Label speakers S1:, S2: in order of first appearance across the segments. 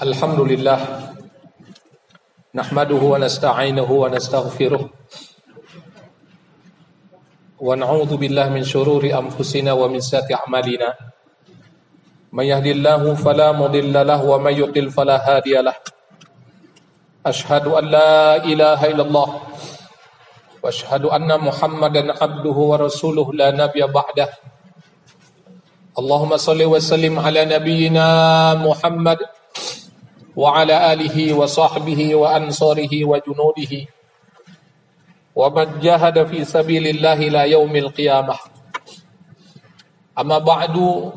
S1: Alhamdulillah nahmaduhu wa nasta'inuhu wa nastaghfiruh wa na'udzu billahi min syururi anfusina wa min sayyiati a'malina may yahdihillahu fala mudilla lahu wa may yudlil fala hadiyalah asyhadu an la ilaha illallah wa asyhadu anna muhammadan abduhu wa rasuluhu la nabiyya ba'dah. Allahumma shalli wa sallim ala nabiyyina Muhammad wa ala alihi wa sahbihi wa ansarihi wa junudihi wa man jahada fi sabilillahi ila yaumil qiyamah. Amma ba'du,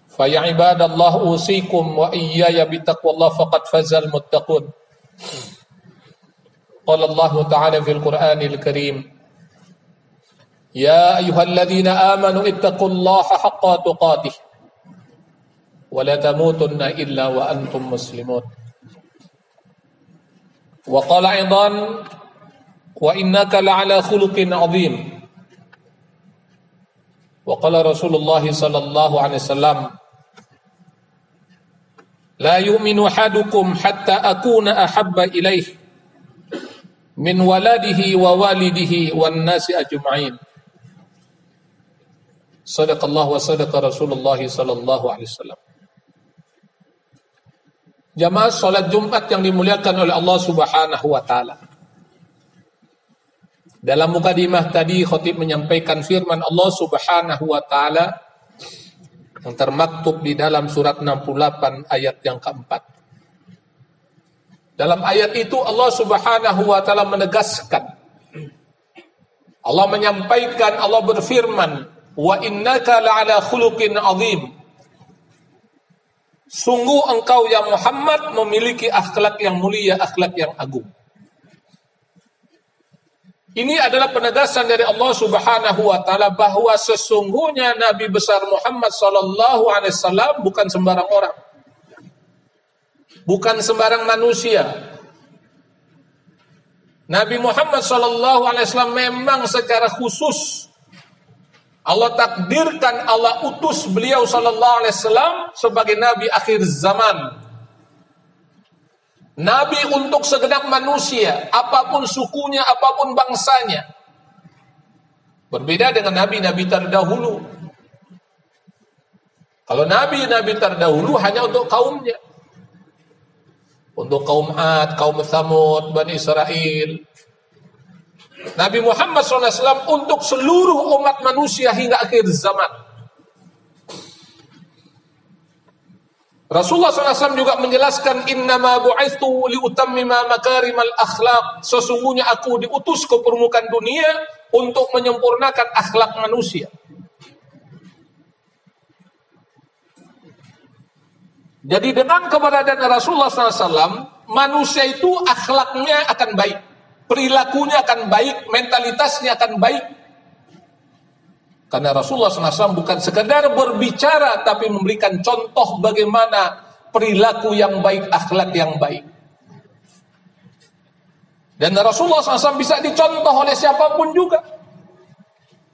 S1: fa ya ibadallah usikum wa iyaya bitaqwallah faqad fazal muttaqun. Qala Allah ta'ala fil Qur'anil Karim, ya ayyuhalladzina amanu ittaqullaha haqqa tuqatih wa la tamutunna illa wa antum muslimun. Wa qala aidan, wa innaka la'ala khuluqin 'adzim. Wa qala Rasulullah sallallahu alaihi wasallam, la yu'minu ahadukum hatta akuna ahabba ilaihi min waladihi wa walidihi wan nasi ajma'in. Sadaqallahu wa sadaqa Rasulullah sallallahu alaihi wasallam. Jamaah salat Jumat yang dimuliakan oleh Allah Subhanahu wa taala. Dalam mukadimah tadi khatib menyampaikan firman Allah Subhanahu wa taala yang termaktub di dalam surat 68 ayat yang keempat. Dalam ayat itu Allah Subhanahu wa taala menegaskan, Allah menyampaikan, Allah berfirman, wa innaka la'ala khuluqin 'adzim. Sungguh engkau ya Muhammad memiliki akhlak yang mulia, akhlak yang agung. Ini adalah penegasan dari Allah Subhanahu wa taala bahwa sesungguhnya Nabi besar Muhammad sallallahu alaihi wasallam bukan sembarang orang. Bukan sembarang manusia. Nabi Muhammad sallallahu alaihi wasallam memang secara khusus Allah takdirkan, Allah utus beliau sallallahu alaihi wasallam sebagai nabi akhir zaman. Nabi untuk segenap manusia, apapun sukunya, apapun bangsanya. Berbeda dengan nabi-nabi terdahulu. Kalau nabi-nabi terdahulu hanya untuk kaumnya. Untuk kaum Ad, kaum Tsamud, Bani Israel. Nabi Muhammad SAW untuk seluruh umat manusia hingga akhir zaman. Rasulullah SAW juga menjelaskan, innama bu'itsu liutammima makarimal akhlaq. Sesungguhnya aku diutus ke permukaan dunia untuk menyempurnakan akhlak manusia. Jadi dengan keberadaan Rasulullah SAW, manusia itu akhlaknya akan baik. Perilakunya akan baik, mentalitasnya akan baik. Karena Rasulullah SAW bukan sekadar berbicara, tapi memberikan contoh bagaimana perilaku yang baik, akhlak yang baik. Dan Rasulullah SAW bisa dicontoh oleh siapapun juga.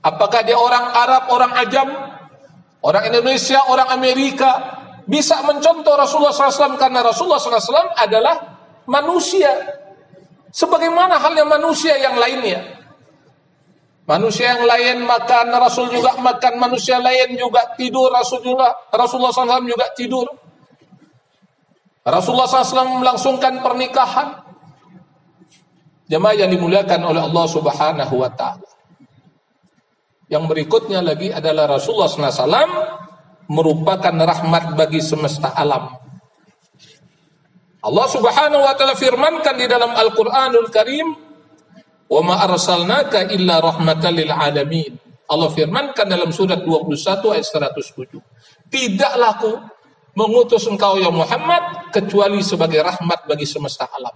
S1: Apakah dia orang Arab, orang Ajam, orang Indonesia, orang Amerika, bisa mencontoh Rasulullah SAW karena Rasulullah SAW adalah manusia. Sebagaimana halnya manusia yang lainnya. Manusia yang lain makan, Rasul juga makan. Manusia lain juga tidur, Rasulullah SAW juga tidur. Rasulullah SAW melangsungkan pernikahan. Jemaah yang dimuliakan oleh Allah Subhanahu wa taala. Yang berikutnya lagi adalah Rasulullah SAW merupakan rahmat bagi semesta alam. Allah Subhanahu wa taala firmankan di dalam Al-Qur'anul Karim, "Wa ma arsalnaka illa rahmatan lil alamin." Allah firmankan dalam surat 21 ayat 107. Tidaklah aku mengutus engkau ya Muhammad kecuali sebagai rahmat bagi semesta alam.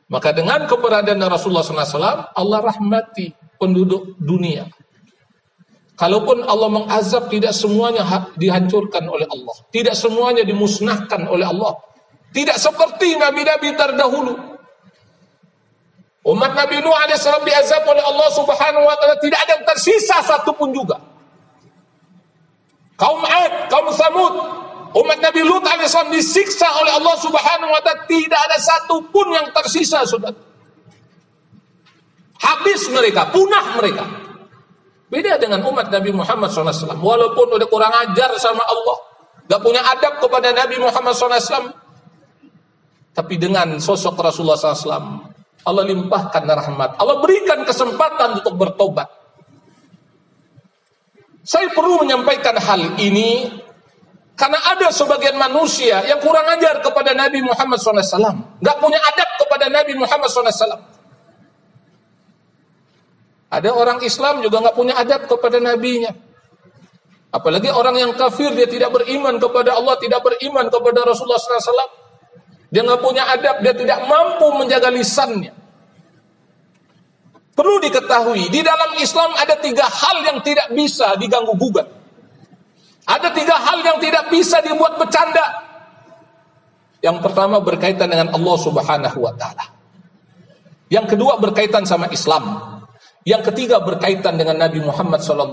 S1: Maka dengan keberadaan Rasulullah SAW, Allah rahmati penduduk dunia. Kalaupun Allah mengazab, tidak semuanya dihancurkan oleh Allah. Tidak semuanya dimusnahkan oleh Allah. Tidak seperti nabi-nabi terdahulu. Umat Nabi Nuh alaihissalam diazab oleh Allah Subhanahu wa taala, tidak ada yang tersisa satu pun juga. Kaum Ad, kaum Tsamud, umat Nabi Lut alaihissalam disiksa oleh Allah Subhanahu wa taala, tidak ada satu pun yang tersisa, saudara. Habis mereka, punah mereka. Beda dengan umat Nabi Muhammad SAW. Walaupun udah kurang ajar sama Allah, gak punya adab kepada Nabi Muhammad SAW, tapi dengan sosok Rasulullah SAW, Allah limpahkan rahmat. Allah berikan kesempatan untuk bertobat. Saya perlu menyampaikan hal ini karena ada sebagian manusia yang kurang ajar kepada Nabi Muhammad SAW, gak punya adab kepada Nabi Muhammad SAW. Ada orang Islam juga nggak punya adab kepada nabinya. Apalagi orang yang kafir, dia tidak beriman kepada Allah, tidak beriman kepada Rasulullah SAW. Dia nggak punya adab, dia tidak mampu menjaga lisannya. Perlu diketahui, di dalam Islam ada 3 hal yang tidak bisa diganggu gugat. Ada 3 hal yang tidak bisa dibuat bercanda. Yang pertama berkaitan dengan Allah Subhanahu wa taala. Yang kedua berkaitan sama Islam. Yang ketiga berkaitan dengan Nabi Muhammad SAW.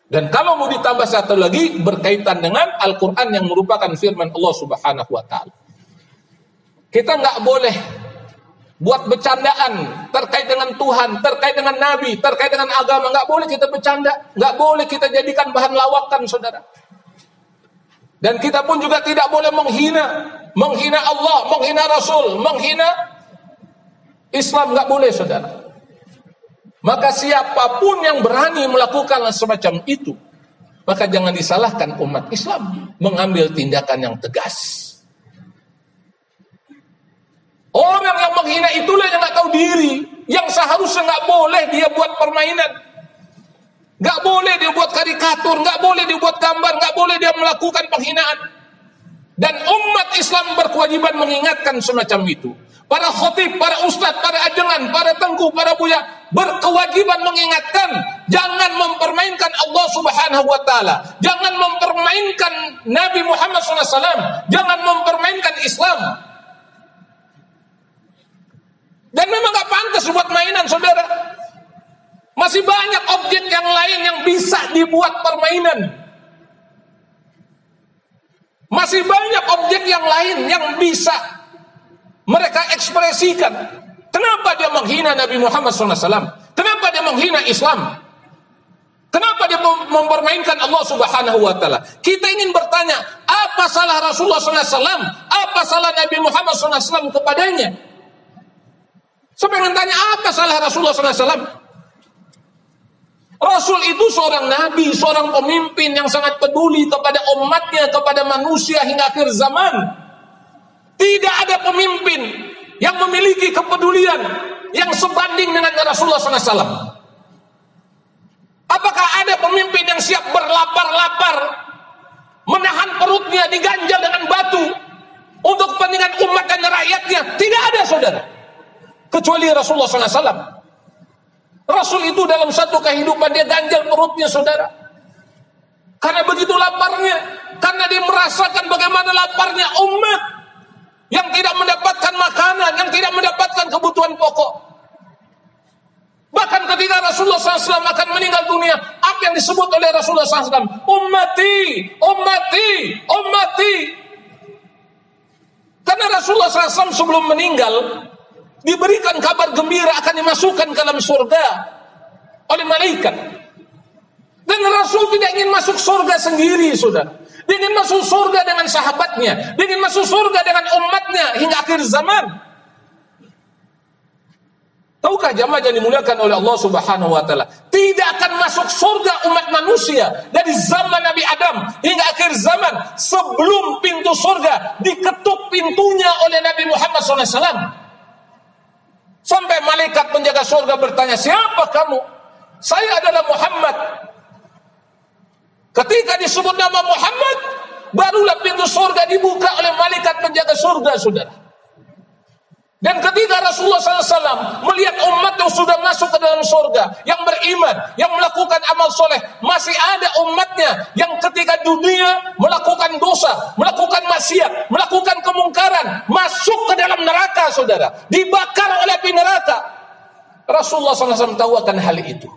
S1: Dan kalau mau ditambah satu lagi, berkaitan dengan Al-Quran yang merupakan firman Allah Subhanahu wa taala. Kita nggak boleh buat bercandaan terkait dengan Tuhan, terkait dengan Nabi, terkait dengan agama. Nggak boleh kita bercanda, nggak boleh kita jadikan bahan lawakan, saudara. Dan kita pun juga tidak boleh menghina Allah, menghina Rasul, menghina Islam, nggak boleh, saudara. Maka siapapun yang berani melakukan semacam itu, maka jangan disalahkan umat Islam mengambil tindakan yang tegas. Orang yang menghina itulah yang nggak tahu diri, yang seharusnya nggak boleh dia buat permainan, nggak boleh dia buat karikatur, nggak boleh dia buat gambar, nggak boleh dia melakukan penghinaan. Dan umat Islam berkewajiban mengingatkan semacam itu. Para khotib, para ustadz, para ajengan, para tengku, para buya berkewajiban mengingatkan, jangan mempermainkan Allah Subhanahu wa taala, jangan mempermainkan Nabi Muhammad SAW, jangan mempermainkan Islam. Dan memang gak pantas buat mainan, saudara. Masih banyak objek yang lain yang bisa dibuat permainan. Masih banyak objek yang lain yang bisa mereka ekspresikan. Kenapa dia menghina Nabi Muhammad SAW? Kenapa dia menghina Islam? Kenapa dia mempermainkan Allah Subhanahu wa taala? Kita ingin bertanya, apa salah Rasulullah SAW? Apa salah Nabi Muhammad SAW kepadanya? Saya pengen tanya, apa salah Rasulullah SAW? Rasul itu seorang nabi, seorang pemimpin yang sangat peduli kepada umatnya, kepada manusia hingga akhir zaman. Tidak ada pemimpin yang memiliki kepedulian yang sebanding dengan Rasulullah SAW. Apakah ada pemimpin yang siap berlapar-lapar, menahan perutnya diganjal dengan batu untuk kepentingan umat dan rakyatnya? Tidak ada, saudara, kecuali Rasulullah SAW. Rasul itu dalam satu kehidupan dia ganjal perutnya, saudara, karena begitu laparnya, karena dia merasakan bagaimana laparnya umat yang tidak mendapatkan makanan, yang tidak mendapatkan kebutuhan pokok. Bahkan ketika Rasulullah SAW akan meninggal dunia, apa yang disebut oleh Rasulullah SAW? Ummati, ummati, ummati. Karena Rasulullah SAW sebelum meninggal diberikan kabar gembira akan dimasukkan ke dalam surga oleh malaikat. Dan Rasul tidak ingin masuk surga sendiri, saudara. Dia ingin masuk surga dengan sahabatnya, dia ingin masuk surga dengan umatnya hingga akhir zaman. Tahukah jamaah yang dimuliakan oleh Allah Subhanahu wa taala, tidak akan masuk surga umat manusia dari zaman Nabi Adam hingga akhir zaman sebelum pintu surga diketuk pintunya oleh Nabi Muhammad SAW. Sampai malaikat penjaga surga bertanya, siapa kamu? Saya adalah Muhammad. Ketika disebut nama Muhammad, barulah pintu surga dibuka oleh malaikat penjaga surga, saudara. Dan ketika Rasulullah SAW melihat umat yang sudah masuk ke dalam surga, yang beriman, yang melakukan amal soleh, masih ada umatnya yang ketika dunia melakukan dosa, melakukan maksiat, melakukan kemungkaran, masuk ke dalam neraka, saudara, dibakar oleh api neraka. Rasulullah SAW tahu akan hal itu.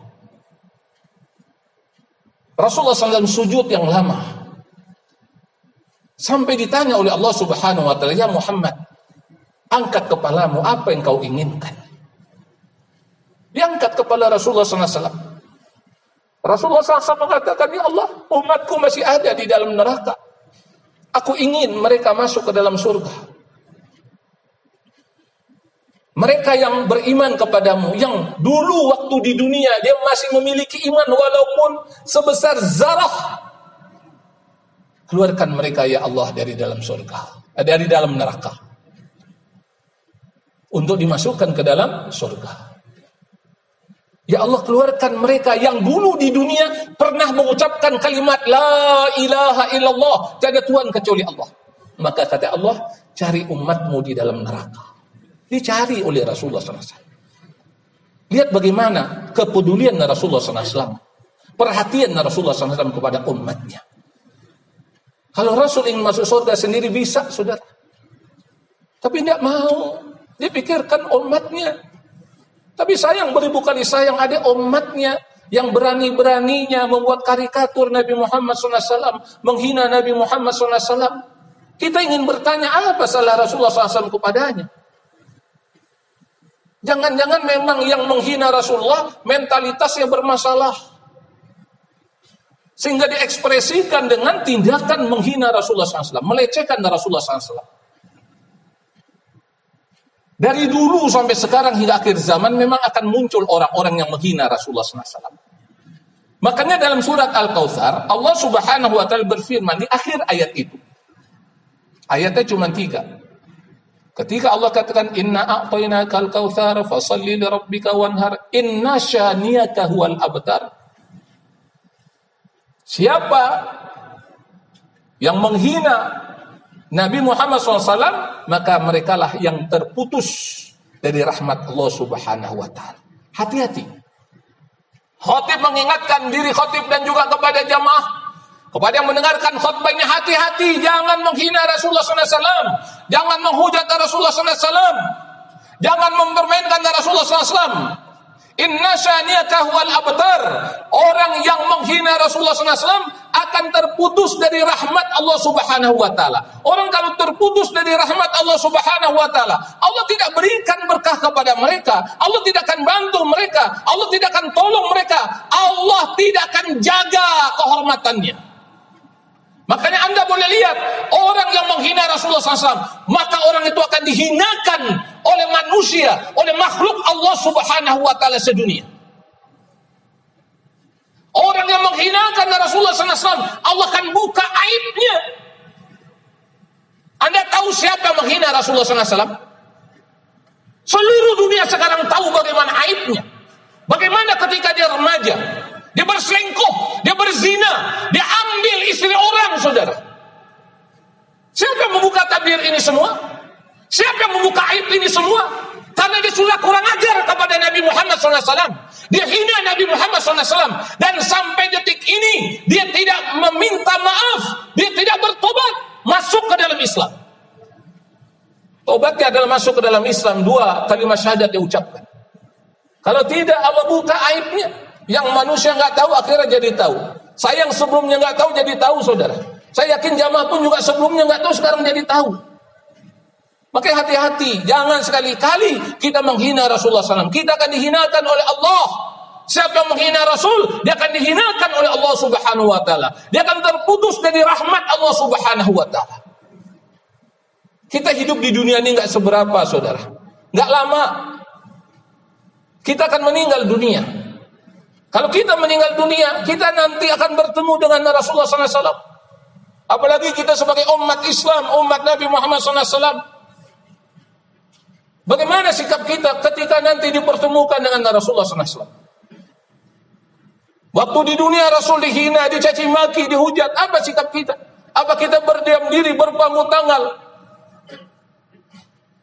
S1: Rasulullah SAW sujud yang lama, Sampai ditanya oleh Allah Subhanahu wa taala, "Ya Muhammad, angkat kepalamu, apa yang kau inginkan?" Diangkat kepala Rasulullah SAW. Rasulullah SAW mengatakan, "Ya Allah, umatku masih ada di dalam neraka. Aku ingin mereka masuk ke dalam surga. Mereka yang beriman kepadamu, yang dulu waktu di dunia dia masih memiliki iman walaupun sebesar zarah. Keluarkan mereka ya Allah dari dalam surga, dari dalam neraka, untuk dimasukkan ke dalam surga. Ya Allah, keluarkan mereka yang dulu di dunia pernah mengucapkan kalimat La ilaha illallah, tiada Tuhan kecuali Allah. Maka kata Allah, cari umatmu di dalam neraka." Dicari oleh Rasulullah SAW. Lihat bagaimana kepedulian Rasulullah SAW, perhatian Rasulullah SAW kepada umatnya. Kalau Rasul ingin masuk surga sendiri bisa, saudara. Tapi tidak mau. Dia pikirkan umatnya. Tapi sayang, beribu kali sayang ada umatnya yang berani-beraninya membuat karikatur Nabi Muhammad SAW, menghina Nabi Muhammad SAW. Kita ingin bertanya, apa salah Rasulullah SAW kepadanya? Jangan-jangan memang yang menghina Rasulullah mentalitasnya bermasalah, sehingga diekspresikan dengan tindakan menghina Rasulullah SAW, melecehkan Rasulullah SAW. Dari dulu sampai sekarang hingga akhir zaman memang akan muncul orang-orang yang menghina Rasulullah SAW. Makanya dalam surat Al-Kautsar Allah Subhanahu wa taala berfirman di akhir ayat itu. Ayatnya cuma 3. Ketika Allah katakan inna a'tainakal kautsar fashalli lirabbika wanhar inna syani'aka huwal abtar. Siapa yang menghina Nabi Muhammad SAW, maka merekalah yang terputus dari rahmat Allah Subhanahu wa taala. Hati-hati. Khatib mengingatkan diri khatib dan juga kepada jamaah, kepada yang mendengarkan khutbahnya, hati-hati, jangan menghina Rasulullah SAW, jangan menghujat Rasulullah SAW, jangan mempermainkan Rasulullah SAW. Inna syani'aka huwal abtar. Orang yang menghina Rasulullah SAW akan terputus dari rahmat Allah Subhanahu wa taala. Orang kalau terputus dari rahmat Allah Subhanahu wa taala, Allah tidak berikan berkah kepada mereka, Allah tidak akan bantu mereka, Allah tidak akan tolong mereka, Allah tidak akan jaga kehormatannya. Makanya Anda boleh lihat orang yang menghina Rasulullah SAW, maka orang itu akan dihinakan oleh manusia, oleh makhluk Allah Subhanahu wa taala sedunia. Orang yang menghinakan Rasulullah SAW, Allah akan buka aibnya. Anda tahu siapa yang menghina Rasulullah SAW? Seluruh dunia sekarang tahu bagaimana aibnya. Bagaimana ketika dia remaja, dia berselingkuh, dia berzina, dia ambil istri orang, saudara. Siapa yang membuka tabir ini semua? Siapa yang membuka aib ini semua? Karena dia sudah kurang ajar kepada Nabi Muhammad SAW. Dia hina Nabi Muhammad SAW. Dan sampai detik ini, dia tidak meminta maaf. Dia tidak bertobat, masuk ke dalam Islam. Tobatnya adalah masuk ke dalam Islam. 2 kalimat syahadat dia ucapkan. Kalau tidak, Allah buka aibnya. Yang manusia nggak tahu, akhirnya jadi tahu. Saya yang sebelumnya nggak tahu, jadi tahu, saudara. Saya yakin jamaah pun juga sebelumnya nggak tahu, sekarang jadi tahu. Makanya hati-hati, jangan sekali-kali kita menghina Rasulullah SAW. Kita akan dihinakan oleh Allah. Siapa yang menghina Rasul, dia akan dihinakan oleh Allah Subhanahu wa taala. Dia akan terputus dari rahmat Allah Subhanahu wa taala. Kita hidup di dunia ini nggak seberapa, saudara. Nggak lama. Kita akan meninggal dunia. Kalau kita meninggal dunia, kita nanti akan bertemu dengan Rasulullah SAW. Apalagi kita sebagai umat Islam, umat Nabi Muhammad SAW. Bagaimana sikap kita ketika nanti dipertemukan dengan Rasulullah SAW? Waktu di dunia Rasul dihina, dicaci maki, dihujat, apa sikap kita? Apa kita berdiam diri, berpangku tangan?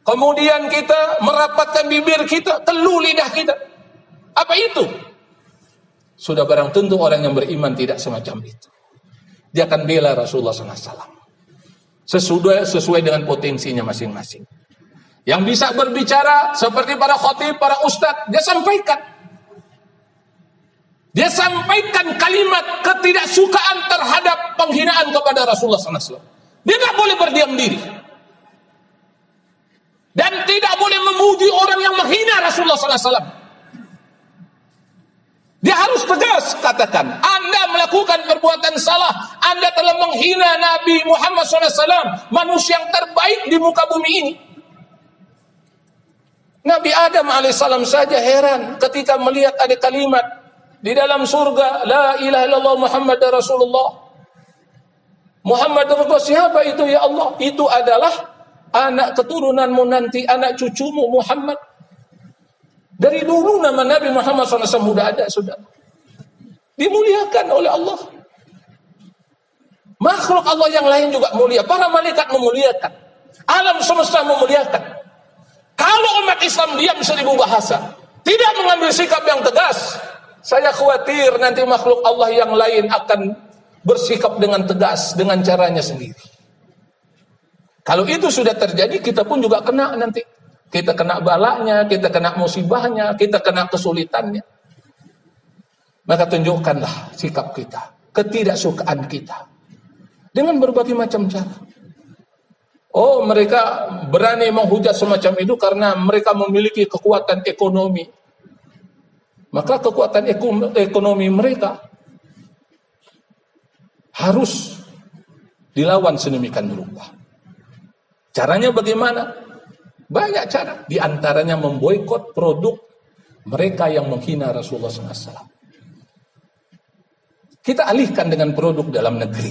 S1: Kemudian kita merapatkan bibir kita, telu lidah kita. Apa itu? Sudah barang tentu orang yang beriman tidak semacam itu. Dia akan bela Rasulullah SAW. Sesuai dengan potensinya masing-masing. Yang bisa berbicara seperti para khatib, para ustadz, dia sampaikan. Dia sampaikan kalimat ketidaksukaan terhadap penghinaan kepada Rasulullah SAW. Dia nggak boleh berdiam diri. Dan tidak boleh memuji orang yang menghina Rasulullah SAW. Dia harus tegas katakan, Anda melakukan perbuatan salah, Anda telah menghina Nabi Muhammad SAW, manusia yang terbaik di muka bumi ini. Nabi Adam alaihissalam saja heran ketika melihat ada kalimat di dalam surga, La ilaha illallah Muhammad Rasulullah. Muhammad Rasulullah, siapa itu ya Allah? Itu adalah anak keturunanmu nanti, anak cucumu Muhammad. Dari dulu nama Nabi Muhammad SAW sudah ada, sudah dimuliakan oleh Allah. Makhluk Allah yang lain juga mulia, para malaikat memuliakan, alam semesta memuliakan. Kalau umat Islam diam 1000 bahasa, tidak mengambil sikap yang tegas, saya khawatir nanti makhluk Allah yang lain akan bersikap dengan tegas dengan caranya sendiri. Kalau itu sudah terjadi, kita pun juga kena nanti. Kita kena balanya, kita kena musibahnya, kita kena kesulitannya. Maka tunjukkanlah sikap kita, ketidaksukaan kita dengan berbagai macam cara. Oh, mereka berani menghujat semacam itu karena mereka memiliki kekuatan ekonomi. Maka kekuatan ekonomi mereka harus dilawan sedemikian rupa. Caranya bagaimana? Banyak cara, di antaranya memboikot produk mereka yang menghina Rasulullah SAW. Kita alihkan dengan produk dalam negeri,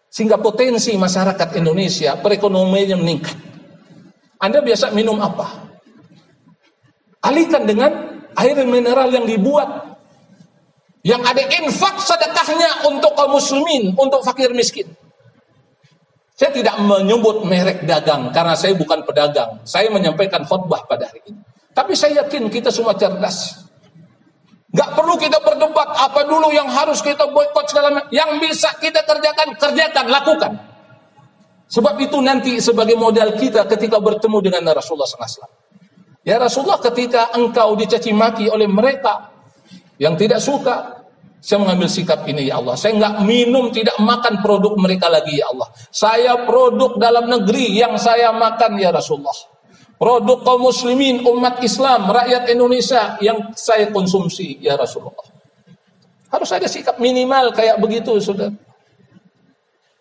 S1: sehingga potensi masyarakat Indonesia perekonomiannya meningkat. Anda biasa minum apa? Alihkan dengan air mineral yang dibuat, yang ada infak sedekahnya untuk kaum muslimin, untuk fakir miskin. Saya tidak menyebut merek dagang karena saya bukan pedagang. Saya menyampaikan khutbah pada hari ini. Tapi saya yakin kita semua cerdas. Gak perlu kita berdebat apa dulu yang harus kita boikot segala macam. Yang bisa kita kerjakan, lakukan. Sebab itu nanti sebagai modal kita ketika bertemu dengan Rasulullah SAW. Ya Rasulullah, ketika engkau dicaci maki oleh mereka yang tidak suka, saya mengambil sikap ini ya Allah. Saya nggak minum, tidak makan produk mereka lagi ya Allah. Saya produk dalam negeri yang saya makan ya Rasulullah. Produk kaum muslimin, umat Islam, rakyat Indonesia yang saya konsumsi ya Rasulullah. Harus ada sikap minimal kayak begitu, saudara.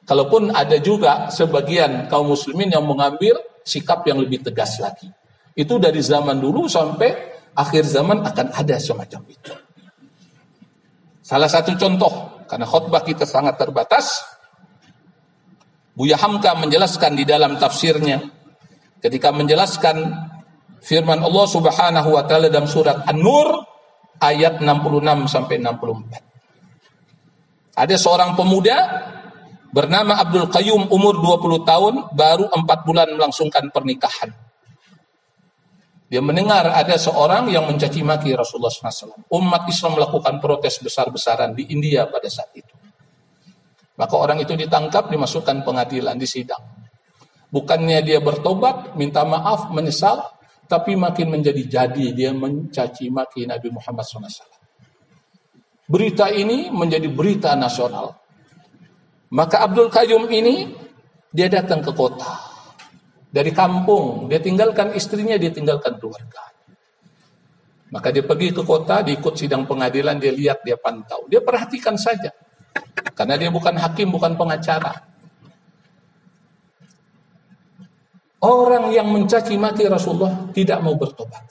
S1: Kalaupun ada juga sebagian kaum muslimin yang mengambil sikap yang lebih tegas lagi. Itu dari zaman dulu sampai akhir zaman akan ada semacam itu. Salah satu contoh, karena khutbah kita sangat terbatas, Buya Hamka menjelaskan di dalam tafsirnya, ketika menjelaskan firman Allah Subhanahu wa taala dalam surat An-Nur ayat 66 sampai 64. Ada seorang pemuda bernama Abdul Qayyum, umur 20 tahun, baru 4 bulan melangsungkan pernikahan. Dia mendengar ada seorang yang mencaci maki Rasulullah SAW. Umat Islam melakukan protes besar-besaran di India pada saat itu. Maka orang itu ditangkap, dimasukkan pengadilan, disidang. Bukannya dia bertobat, minta maaf, menyesal, tapi makin menjadi-jadi dia mencaci maki Nabi Muhammad SAW. Berita ini menjadi berita nasional. Maka Abdul Qayyum ini, dia datang ke kota. Dari kampung, dia tinggalkan istrinya, dia tinggalkan keluarga. Maka dia pergi ke kota, dia ikut sidang pengadilan, dia lihat, dia pantau. Dia perhatikan saja. Karena dia bukan hakim, bukan pengacara. Orang yang mencaci maki Rasulullah tidak mau bertobat.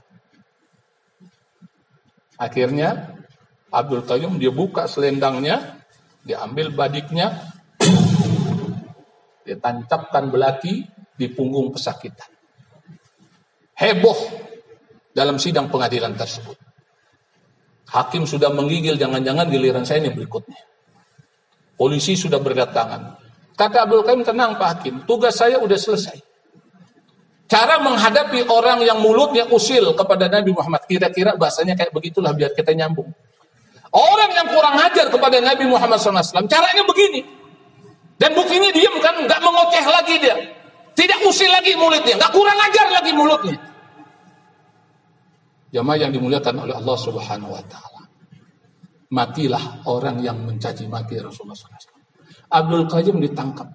S1: Akhirnya, Abdul Qayyum dia buka selendangnya, dia ambil badiknya, dia tancapkan belati di punggung pesakitan. Heboh dalam sidang pengadilan tersebut. Hakim sudah menggigil, jangan-jangan giliran saya ini berikutnya. Polisi sudah berdatangan. Kata Abdul Qayyum, tenang Pak Hakim, tugas saya udah selesai. Cara menghadapi orang yang mulutnya usil kepada Nabi Muhammad, kira-kira bahasanya kayak begitulah biar kita nyambung. Orang yang kurang ajar kepada Nabi Muhammad SAW, caranya begini. Dan buktinya diam kan, nggak mengoceh lagi dia. Tidak usil lagi mulutnya, nggak kurang ajar lagi mulutnya. Jamaah yang dimuliakan oleh Allah Subhanahu wa taala. Matilah orang yang mencaci maki Rasulullah SAW. Abdul Qayyum ditangkap.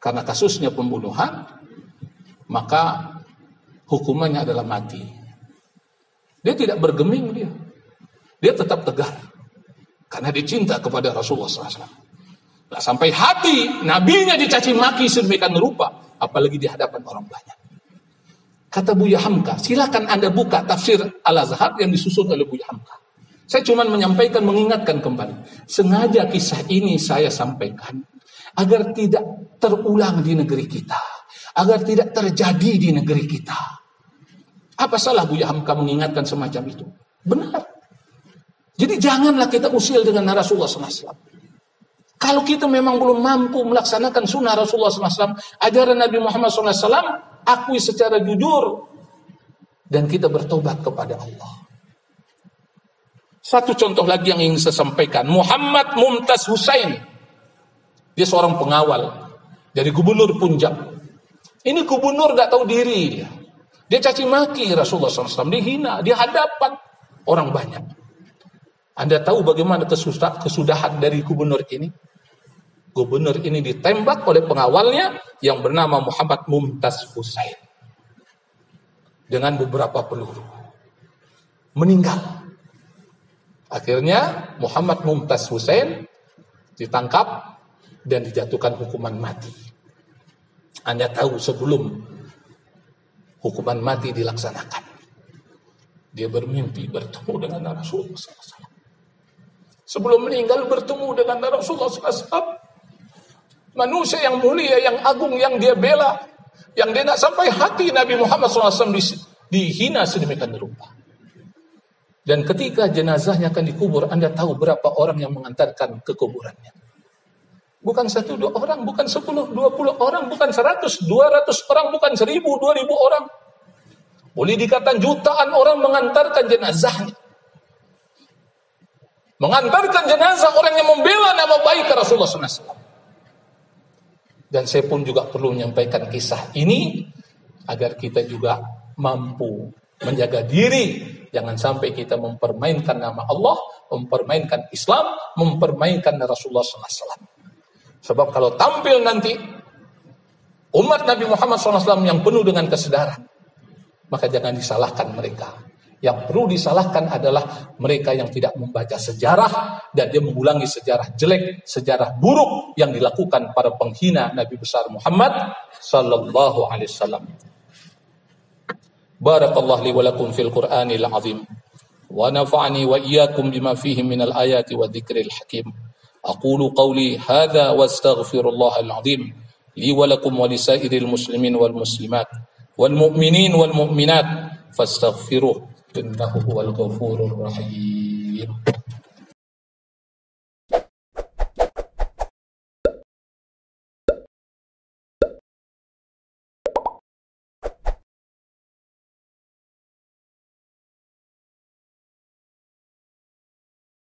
S1: karena kasusnya pembunuhan, maka hukumannya adalah mati. Dia tidak bergeming, dia tetap tegar karena dia cinta kepada Rasulullah SAW. Nah, sampai hati nabinya dicaci maki sedemikian rupa, apalagi di hadapan orang banyak. Kata Buya Hamka, silakan Anda buka tafsir Al-Azhar yang disusun oleh Buya Hamka. Saya cuma menyampaikan, mengingatkan kembali. Sengaja kisah ini saya sampaikan agar tidak terulang di negeri kita, agar tidak terjadi di negeri kita. Apa salah Buya Hamka mengingatkan semacam itu? Benar. Jadi janganlah kita usil dengan Rasulullah SAW. Kalau kita memang belum mampu melaksanakan sunnah Rasulullah SAW, ajaran Nabi Muhammad SAW, akui secara jujur, dan kita bertobat kepada Allah. Satu contoh lagi yang ingin saya sampaikan, Muhammad Mumtaz Hussein. Dia seorang pengawal dari gubernur Punjab. Ini gubernur gak tahu diri dia. Dia caci maki Rasulullah SAW, dihina di hadapan orang banyak. Anda tahu bagaimana kesudahan dari gubernur ini? Gubernur ini ditembak oleh pengawalnya yang bernama Muhammad Mumtaz Hussein dengan beberapa peluru. Meninggal. Akhirnya Muhammad Mumtaz Hussein ditangkap dan dijatuhkan hukuman mati. Anda tahu sebelum hukuman mati dilaksanakan, dia bermimpi bertemu dengan Rasulullah SAW. Sebelum meninggal bertemu dengan Rasulullah SAW. Manusia yang mulia, yang agung, yang dia bela, yang dia nak sampai hati Nabi Muhammad SAW dihina sedemikian rupa. Dan ketika jenazahnya akan dikubur, Anda tahu berapa orang yang mengantarkan ke kuburannya? Bukan 1-2 orang, bukan 10-20 orang, bukan 100-200 orang, bukan 1.000-2.000 orang. Boleh dikatakan jutaan orang mengantarkan jenazahnya. Mengantarkan jenazah orang yang membela nama baik Rasulullah SAW. Dan saya pun juga perlu menyampaikan kisah ini agar kita juga mampu menjaga diri. Jangan sampai kita mempermainkan nama Allah, mempermainkan Islam, mempermainkan Rasulullah SAW. Sebab kalau tampil nanti umat Nabi Muhammad SAW yang penuh dengan kesedaran, maka jangan disalahkan mereka. Yang perlu disalahkan adalah mereka yang tidak membaca sejarah dan dia mengulangi sejarah jelek, sejarah buruk yang dilakukan para penghina Nabi besar Muhammad sallallahu alaihi wasallam. Barakallahu li wa lakum fil Qur'anil azim wa nafa'ani wa iyyakum bima fihi minal ayati wa dzikril hakim. Aqulu qawli hadza wa astaghfirullahal azim li wa lakum wa lisairil muslimin wal muslimat wal mu'minin wal mu'minat fastaghfiruh innahu huwal ghafurur rahim.